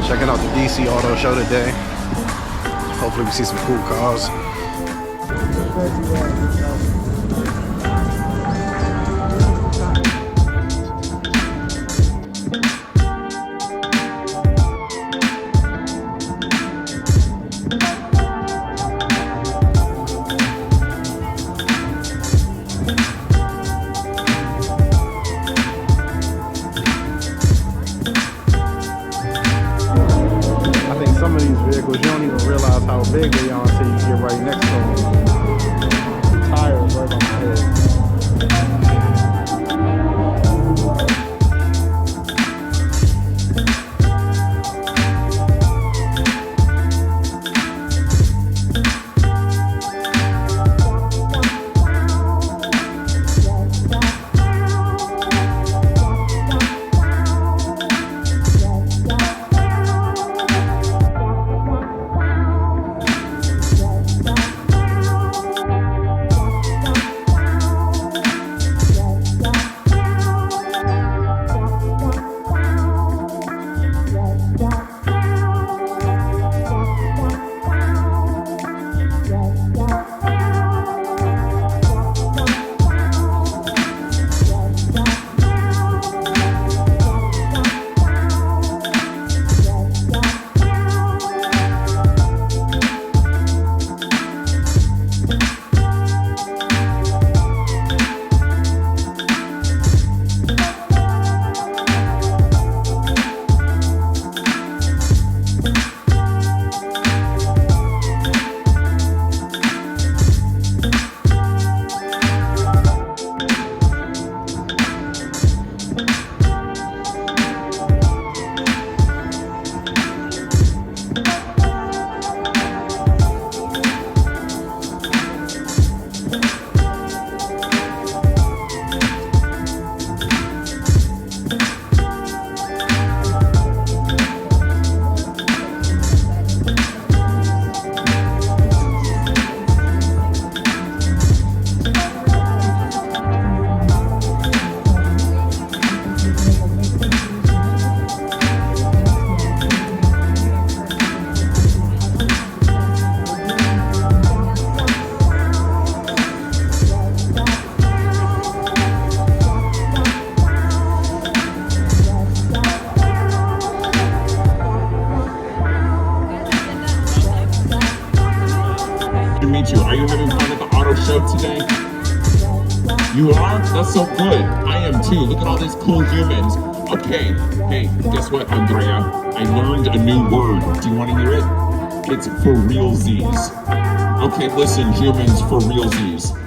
Checking out the DC Auto Show today. Hopefully we see some cool cars. Some of these vehicles, you don't even realize how big they are until you get right next to them. The tires right on my head. To meet you. Are you having fun at the auto show today? You are? That's so good. I am too. Look at all these cool humans. Okay. Hey, guess what, Andrea? I learned a new word. Do you want to hear it? It's for realsies. Okay, listen, humans, for realsies.